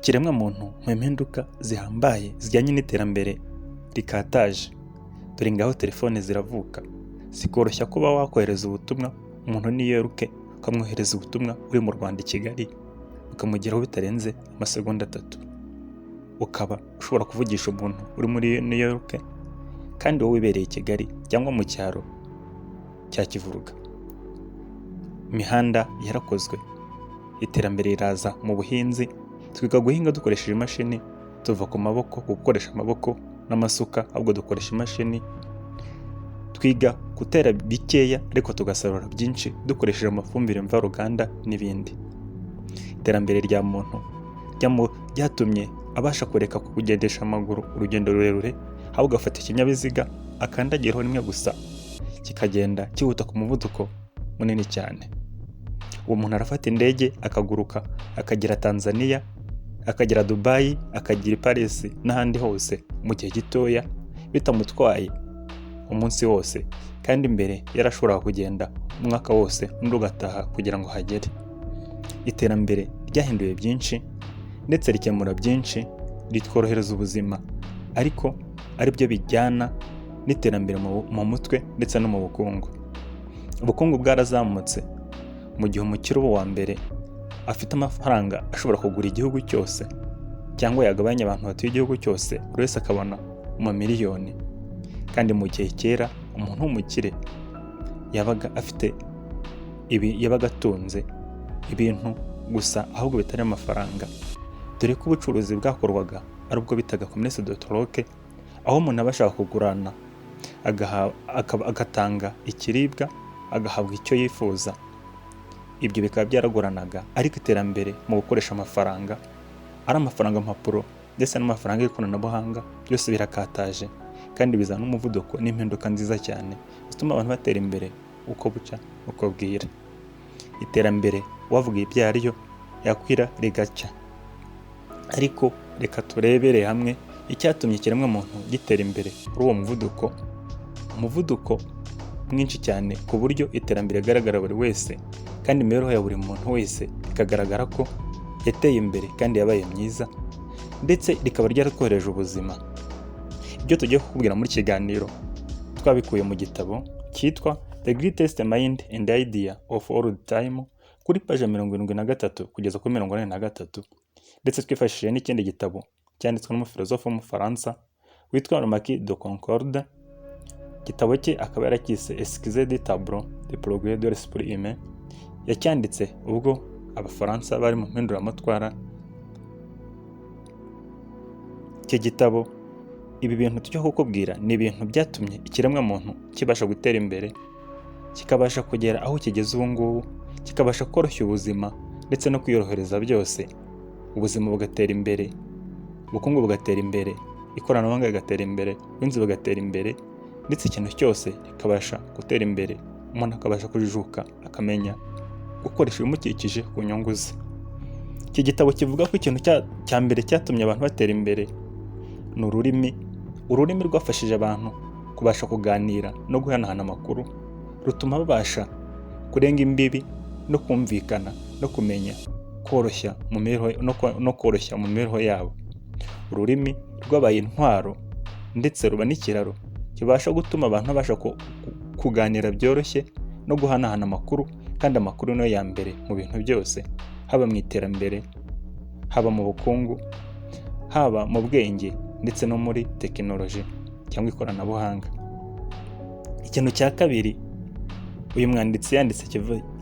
ikiremwa muntu mu mpinduka zihambaye zijyanye n'iterambere rikataje. Dore ngaho telefone ziravuka, zikoroshya kuba wakohereza ubutumwa umuntu New York, ukamwohereza ubutumwa uri mu Rwanda i Kigali, ukamugeraho bitarenze amasegonda 3. Ukaba ushobora kuvugisha umuntu uri muri New York kandi wowe wibereye i Kigali cyangwa mu cyaro cya Kivuruga. Imihanda yarakozwe, iterambere riraza mu buhinzi, twiga guhinga dukoresheje imashini, tuva ku maboko gukoresha amaboko n'amasuka, ahubwo dukoresha imashini. Twiga gutera bikeya ariko tugasarura byinshi dukoresheje amafumbire mvaruganda n'ibindi. Iterambere rya muntu ryatumye abasha kureka kugendesha amaguru urugendo rurerure, ahubwo agafata ikinyabiziga akandagiraho rimwe gusa kikagenda kihuta ku muvuduko munini cyane. Uwo muntu arafata indege akaguruka akagera Tanzania, akagera Dubai, akagera Paris n'ahandi hose mu gihe gitoya bitamutwaye umunsi wose, kandi mbere yarashobora kugenda umwaka wose n'undi ugataha kugira ngo hagere. Iterambere ryahinduye byinshi ndetse rikemura byinshi, ritworohereza ubuzima, ariko aribyo bijyana n'iterambere mu mutwe ndetse no mu bukungu. Ubukungu bwarazamutse mu gihe umukire wa mbere afite amafaranga ashobora kugura igihugu cyose, cyangwa yagabanya abantu batuye igihugu cyose, buri wese akabona miliyoni. Kandi mu gihe kera umuntu w'umukire yabaga afite yabaga atunze ibintu gusa ahubwo bitari amafaranga, dore ko ubucuruzi bwakorwaga ari ubwo bitaga commerce de troc, aho umuntu abashaka kugurana agatanga ikiribwa agahabwa icyo yifuza. Ibyo bikaba byaragoranaga, ariko iterambere mu gukoresha amafaranga, ari amafaranga mpapuro ndetse n'amafaranga y'ikoranabuhanga, byose birakataje kandi bizana umuvuduko n'impinduka nziza cyane zituma abantu batera imbere uko buca uko bwira. Iterambere wavuga ibyo aryo yakwira rigacya, ariko reka turebere hamwe icyatumye ikiremwa muntu gitera imbere kuri uwo umuvuduko mwinshi cyane, ku buryo iterambere rigaragara buri wese kandi imibereho ya buri muntu wese ikagaragara ko yateye imbere kandi yabaye myiza, ndetse rikaba ryaratwohereje ubuzima. Ibyo tugiye kukubwira muri kiganiro twabikuye mu gitabo cyitwa The Greatest Mind and Idea of All Time, kuri paje 73 kugeza kuri 43, ndetse twifashishije n'ikindi gitabo cyanditswe n'umufilozofe w'umufaransa witwa Marquis de Concorde. Igitabo cye akaba yaracyise Esquisse de tableau de progrès de l'esprit humain, yacyanditse ubwo abafaransa bari mu mpinduramatwara. Iki gitabo, ibi bintu tujya kukubwira ni ibintu byatumye ikiremwa muntu kibasha gutera imbere, kikabasha kugera aho kigeze ubu ngubu, kikabasha koroshya ubuzima ndetse no kwiyorohereza byose. Ubuzima bugatera imbere, ubukungu bugatera imbere, ikoranabuhanga rigatera imbere, ubuhinzi bugatera imbere, ndetse ikintu cyose kikabasha gutera imbere. Umuntu akabasha kujijuka, akamenya gukoresha ibimukikije ku nyungu ze. Iki gitabo kivuga ko ikintu cya mbere cyatumye abantu batera imbere ni ururimi rwafashije abantu kubasha kuganira no guhanahana amakuru, rutuma babasha kurenga imbibi no kumvikana no kumenya koroshya no koroshya mu mibereho yabo. Ururimi rwabaye intwaro ndetse ruba n'ikiraro kibasha gutuma abantu babasha kuganira byoroshye no guhanahana amakuru, kandi amakuru niyo ya mbere mu bintu byose, haba mu iterambere, haba mu bukungu, haba mu bwenge ndetse no muri tekinoloji cyangwa ikoranabuhanga. Ikintu cya kabiri uyu mwanditsi yanditse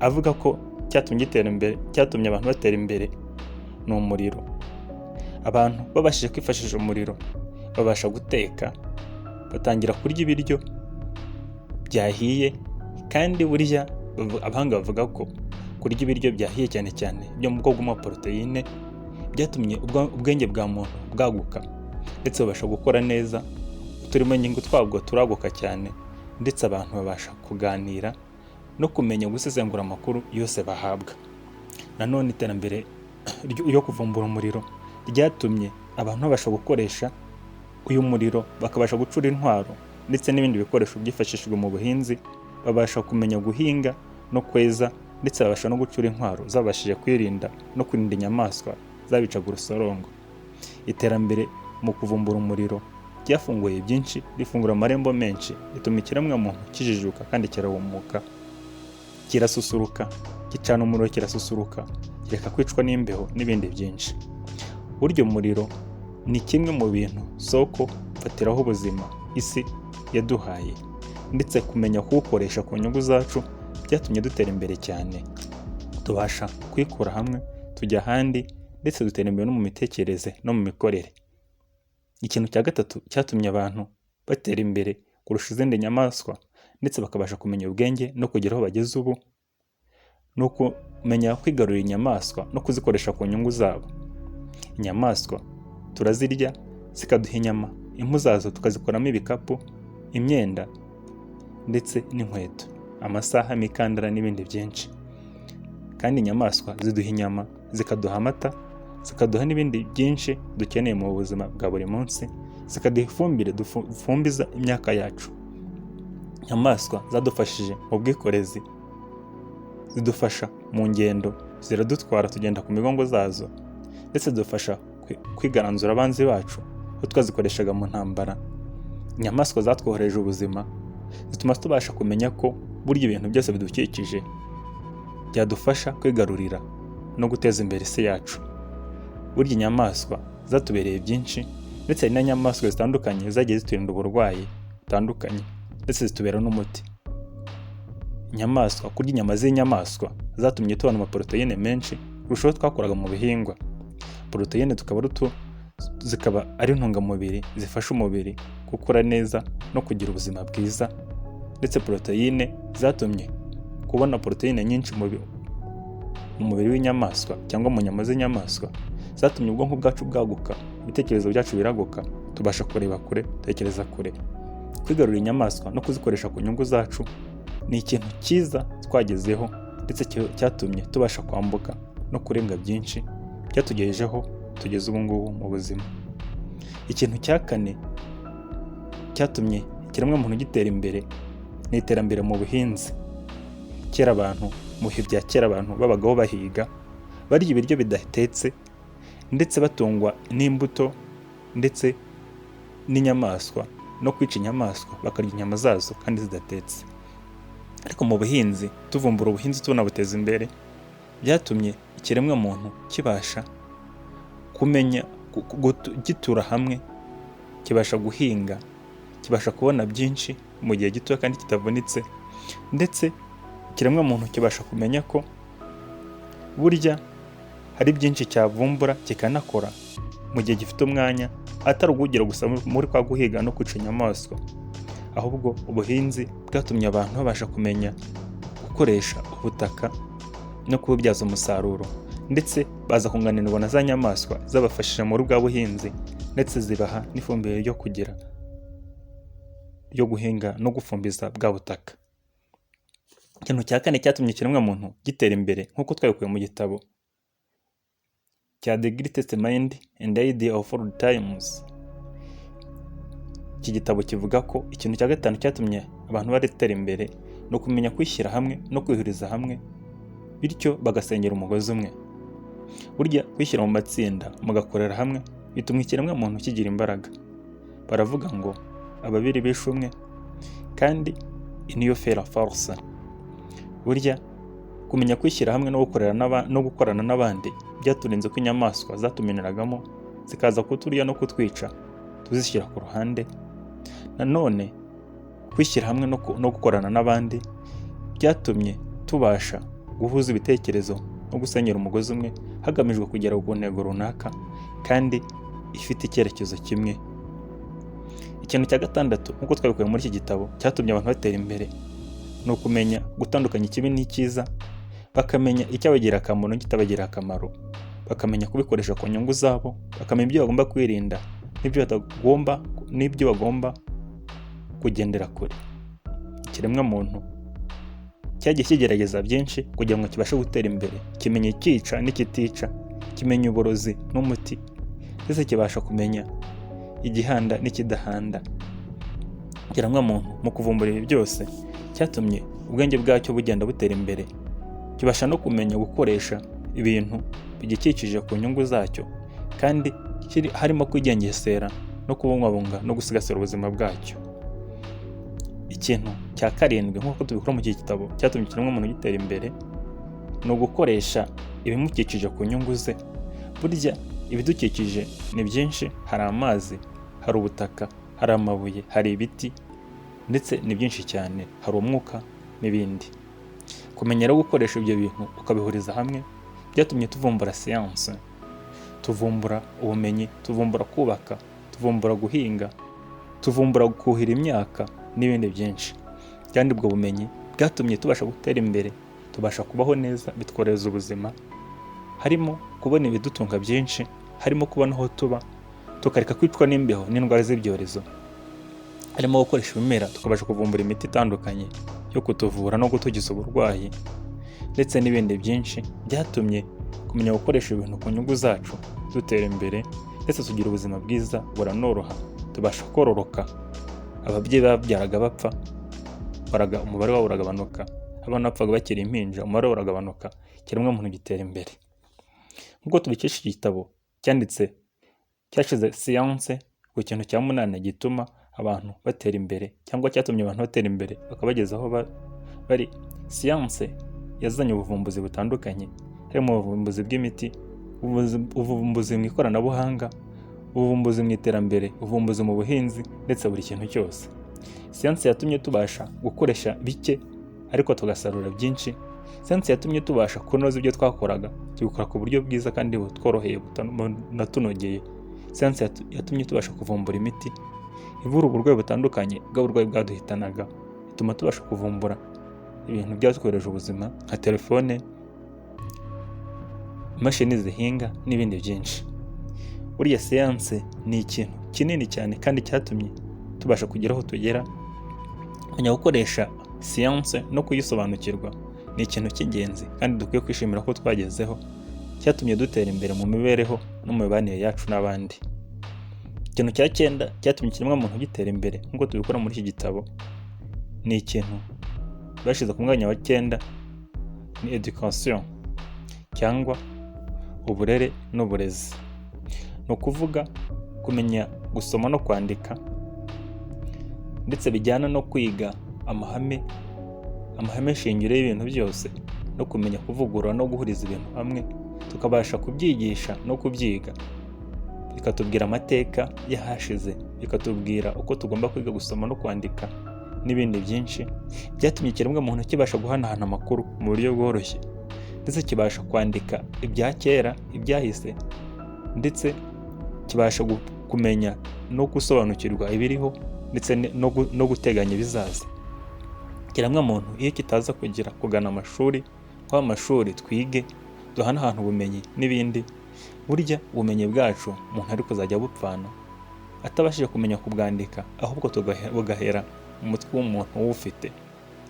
avuga ko cyatumye abantu batera imbere ni umuriro. Abantu babashije kwifashisha umuriro babasha guteka, batangira kurya ibiryo byahiye, kandi burya abahanga bavuga ko kurya ibiryo byahiye cyane cyane byo mu bwoko bw'amaporoteyine byatumye ubwenge bwa muntu bwaguka, ndetse babasha gukora neza, uturemangingo twabwo turaguka cyane, ndetse abantu babasha kuganira no kumenya gusesengura amakuru yose bahabwa. Nanone iterambere ryo kuvumbura umuriro ryatumye abantu babasha gukoresha uyu muriro, bakabasha gucura intwaro ndetse n'ibindi bikoresho byifashishijwe mu buhinzi, babasha kumenya guhinga no kweza, ndetse babasha no gucura intwaro zabashije kwirinda no kurinda inyamaswa zabicaga urusorongo. Iterambere mu kuvumbura umuriro ryafunguye byinshi, rifungura amarembo menshi, rituma ikiremwamuntu kijijuka kandi kirahumuka, kirasusuruka, gicana umuriro kirasusuruka, kireka kwicwa n'imbeho n'ibindi byinshi. Burya umuriro ni kimwe mu bintu soko fatiraho ubuzima isi yaduhaye, ndetse kumenya kuwukoresha ku nyungu zacu byatumye dutera imbere cyane. Tubasha kwikura hamwe tujya ahandi, ndetse dutera imbere no mu mitekerereze no mu mikorere. Ikintu cya gatatu cyatumye abantu batera imbere kurusha izindi nyamaswa, ndetse bakabasha kumenya ubwenge no kugera aho bageze ubu, ni ukumenya kwigarurira inyamaswa no kuzikoresha ku nyungu zabo. Inyamaswa turazirya zikaduha inyama, impu zazo tukazikoramo ibikapu, imyenda, ndetse n'inkweto, amasaha, imikandara n'ibindi byinshi. Kandi inyamaswa ziduha inyama, zikaduha amata, zikaduha n'ibindi byinshi dukeneye mu buzima bwa buri munsi, zikaduha ifumbire dufumbiza imyaka yacu. Inyamaswa zadufashije mu bwikorezi, zidufasha mu ngendo, ziradutwara tugenda ku migongo zazo, ndetse zidufasha kwigaranzura abanzi bacu aho twazikoreshaga mu ntambara. Inyamaswa zatwohereje ubuzima, zituma tubasha kumenya ko burya ibintu byose bidukikije byadufasha kwigarurira no guteza imbere isi yacu. Burya inyamaswa zatubereye byinshi, ndetse hari n'inyamaswa zitandukanye zagiye ziturinda uburwayi butandukanye, ndetse zitubera n'umuti. Inyamaswa, kurya inyama z'inyamaswa zatumye tubona amaporoteyine menshi kurushaho twakoraga mu bihingwa. Poroteyine zikaba ari intungamubiri zifasha umubiri gukura neza no kugira ubuzima bwiza, ndetse poroteyine zatumye kubona poroteyine nyinshi mu mubiri w'inyamaswa cyangwa mu nyama z'inyamaswa, zatumye ubwonko bwacu bwaguka, ibitekerezo byacu biraguka, tubasha kureba kure, tekereza kure. Kwigarurira inyamaswa no kuzikoresha ku nyungu zacu ni ikintu cyiza twagezeho, ndetse cyatumye tubasha kwambuka no kurenga byinshi byatugejejeho tugeze ubu ngubu mu buzima. Ikintu cya kane cyatumye ikiremwamuntu gitera imbere ni iterambere mu buhinzi. Kera abantu, mu bihe bya kera abantu babagaho bahiga, barya ibiryo bidatetse, ndetse batungwa n'imbuto ndetse n'inyamaswa, no kwica inyamaswa bakarya inyama zazo kandi zidatetse. Ariko mu buhinzi, tuvumbura ubuhinzi tunabuteza imbere, byatumye ikiremwamuntu kibasha kumenya gitura hamwe, kibasha guhinga, kibasha kubona byinshi mu gihe gito kandi kitavunitse, ndetse ikiremwamuntu kibasha kumenya ko burya hari byinshi cyavumbura kikanakora mu gihe gifite umwanya, atari ugugira gusa muri kwa guhiga no kwica inyamaswa. Ahubwo ubuhinzi bwatumye abantu babasha kumenya gukoresha ubutaka no kububyaza umusaruro, ndetse baza kunganirwa na za nyamaswa zabafashije muri bwa buhinzi, ndetse zibaha n'ifumbire ryo guhinga no gufumbiza bwa butaka. Ikintu cya kane cyatumye ikiremwamuntu gitera imbere, nk'uko twabikuye mu gitabo cya The Greatest Mind and Idea of All Times. Iki gitabo kivuga ko ikintu cya gatanu cyatumye abantu batera imbere ni ukumenya kwishyira hamwe no kwihuriza hamwe, bityo bagasengera umugozi umwe. Burya kwishyira mu matsinda mugakorera hamwe bituma ikiremwamuntu kigira imbaraga. Baravuga ngo ababiri bishe umwe, kandi niyo fera force. Burya kumenya kwishyira hamwe no gukorana n'abandi byaturinze ko inyamaswa zatumeneragamo zikaza kuturya no kutwica, tuzishyira ku ruhande. Nanone kwishyira hamwe no gukorana n'abandi byatumye tubasha guhuza ibitekerezo no gusenyera umugozi umwe, hagamijwe kugera ku ntego runaka kandi ifite icyerekezo kimwe. Ikintu cya gatandatu, nk'uko twabikuye muri iki gitabo, cyatumye abantu batera imbere ni ukumenya gutandukanya ikibi n'icyiza, bakamenya icyabagirira akamaro n'ikitabagirira akamaro, bakamenya kubikoresha ku nyungu zabo, bakamenya ibyo bagomba kwirinda n'ibyo bagomba kugendera kure. Ikiremwamuntu cyagiye kigerageza byinshi kugira ngo kibashe gutera imbere, kimenya icyica n'ikitica, kimenya uburozi n'umuti, ndetse kibasha kumenya igihanda n'ikidahanda. Ikiremwamuntu mu kuvumbura ibi byose cyatumye ubwenge bwacyo bugenda butera imbere, kibasha no kumenya gukoresha ibintu bigikikije ku nyungu zacyo, kandi harimo kwigengesera no kubungabunga no gusigasira ubuzima bwacyo. Ikintu cya karindwi nk'uko tubikora mu gitabo cyatumye ikiremwamuntu gitera imbere, ni ugukoresha ibimukikije ku nyungu ze. Burya ibidukikije ni byinshi, hari amazi, hari ubutaka, hari amabuye, hari ibiti, ndetse ni byinshi cyane, hari umwuka n'ibindi. Kumenya rero gukoresha ibyo bintu ukabihuriza hamwe byatumye tuvumbura siyanse, tuvumbura ubumenyi, tuvumbura kubaka, tuvumbura guhinga, tuvumbura kuhira imyaka n'ibindi byinshi. Kandi ubwo bumenyi bwatumye tubasha gutera imbere, tubasha kubaho neza, bitworohereza ubuzima, harimo kubona ibidutunga byinshi, harimo kubona aho tuba, tukareka kwicwa n'imbeho n'indwara z'ibyorezo, harimo gukoresha ibimera tukabasha kuvumbura imiti itandukanye yo kutuvura no gutugiza uburwayi, ndetse n'ibindi byinshi. Byatumye kumenya gukoresha ibintu ku nyungu zacu dutera imbere, ndetse tugira ubuzima bwiza, buranoroha, tubasha kororoka. Ababyeyi babyaraga bapfa, umubare wabo uragabanuka, abana bapfaga bakiri impinja, umubare wabo uragabanuka, ikiremwamuntu gitera imbere. Nk'uko tubikesha igitabo cyashize siyanse ku kintu cya 8 gituma abantu batera imbere, cyangwa cyatumye abantu batera imbere bakabageza aho bari. Siyanse yazanye ubuvumbuzi butandukanye, harimo ubuvumbuzi bw'imiti, ubuvumbuzi mu ikoranabuhanga, ubuvumbuzi mu iterambere, ubuvumbuzi mu buhinzi, ndetse buri kintu cyose. Siyanse yatumye tubasha gukoresha bike ariko tugasarura byinshi. Siyanse yatumye tubasha kunoza ibyo twakoraga, tubikora ku buryo bwiza kandi butworoheye, bunatunogeye. Siyanse yatumye tubasha kuvumbura imiti ivura uburwayi butandukanye bw'uburwayi bwaduhitanaga, bituma tubasha kuvumbura ibintu byatworoheje ubuzima nka telefone, imashini zihinga n'ibindi byinshi. Buriya siyanse ni ikintu kinini cyane kandi cyatumye tubasha kugera aho tugera. Kumenya gukoresha siyanse no kuyisobanukirwa ni ikintu cy'ingenzi kandi dukwiye kwishimira ko twagezeho, cyatumye dutera imbere mu mibereho no mu mibanire yacu n'abandi. Ikintu cya 9 cyatumye ikiremwamuntu gitera imbere nk'uko tubikora muri iki gitabo, ni ikintu bashize ku mwanya wa 9, ni education, cyangwa uburere n'uburezi. Ni ukuvuga kumenya gusoma no kwandika, ndetse bijyana no kwiga amahame shingiro y'ibintu byose, no kumenya kuvugurura no guhuriza ibintu hamwe, tukabasha kubyigisha no kubyiga, bikatubwira amateka y'ahashize, bikatubwira uko tugomba kwiga gusoma no kwandika n'ibindi byinshi. Byatumye ikiremwamuntu kibasha guhanahana amakuru mu buryo bworoshye, ndetse kibasha kwandika ibya kera, ibyahise, ndetse kibasha kumenya no gusobanukirwa ibiriho, ndetse no guteganya ibizaza. Ikiremwamuntu iyo kitaza kugana amashuri, kwa amashuri twige, duhanahana ubumenyi n'ibindi, burya ubumenyi bwacu umuntu ari kuzajya bupfana atabashije kumenya kubwandika, ahubwo bugahera mu mutwe w'umuntu uwufite,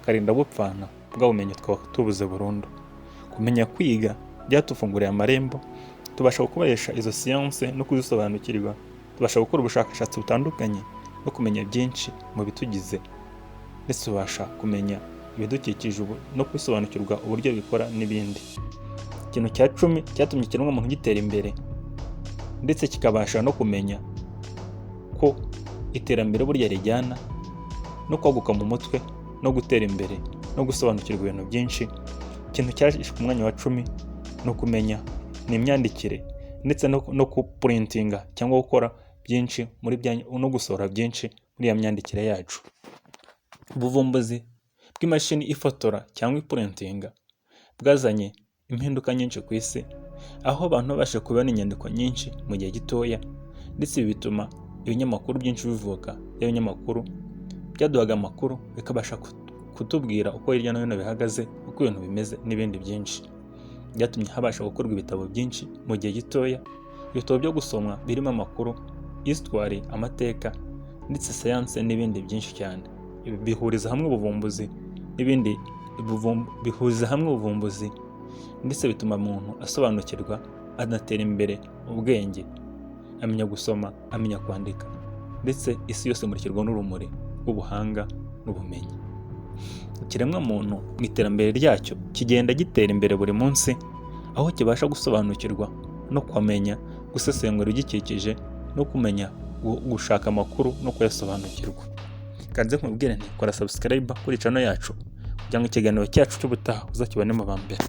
akarinda bupfana, bwa bumenyi twaba tubuze burundu. Kumenya kwiga byatufunguriye amarembo, tubasha gukoresha izo siyanse no kuzisobanukirwa, tubasha gukora ubushakashatsi butandukanye no kumenya byinshi mu bitugize, ndetse tubasha kumenya ibidukikije no kwisobanukirwa uburyo bikora n'ibindi. Ikintu cya 10 cyatumye ikiremwamuntu gitera imbere, ndetse kikabasha no kumenya ko iterambere burya rijyana no kwaguka mu mutwe, no gutera imbere, no gusobanukirwa ibintu byinshi. Ikintu cyaje ku mwanya wa 10 no kumenya ni imyandikire, ndetse no kuprintinga cyangwa gukora byinshi no gusohora byinshi muri ya myandikire yacu. Ubuvumbuzi bw'imashini ifotora cyangwa iprintinga bwazanye impinduka nyinshi ku isi, aho abantu babasha kubona inyandiko nyinshi mu gihe gitoya, ndetse ibi bituma ibinyamakuru byinshi bivuka. Ibinyamakuru byaduhaga amakuru, bikabasha kutubwira uko hirya no hino bihagaze, uko ibintu bimeze n'ibindi byinshi. Byatumye habasha gukorwa ibitabo byinshi mu gihe gitoya, ibitabo byo gusomwa birimo amakuru, histoire, amateka, ndetse siyanse n'ibindi byinshi cyane. Ibi bihuriza hamwe ubuvumbuzi n'ibindi, bihuriza hamwe ubuvumbuzi, ndetse bituma umuntu asobanukirwa, anatera imbere ubwenge, amenya gusoma, amenya kwandika, ndetse isi yose imurikirwa n'urumuri rw'ubuhanga n'ubumenyi. Ikiremwamuntu mu iterambere ryacyo kigenda gitera imbere buri munsi, aho kibasha gusobanukirwa no kumenya gusesengura ibidukikije no kumenya gushaka amakuru no kuyasobanukirwa. Kanze nkubwire nti kora subscribe kuri channel yacu kugira ngo ikiganiro cyacu cy'ubutaha uzakibonemo aba mbere.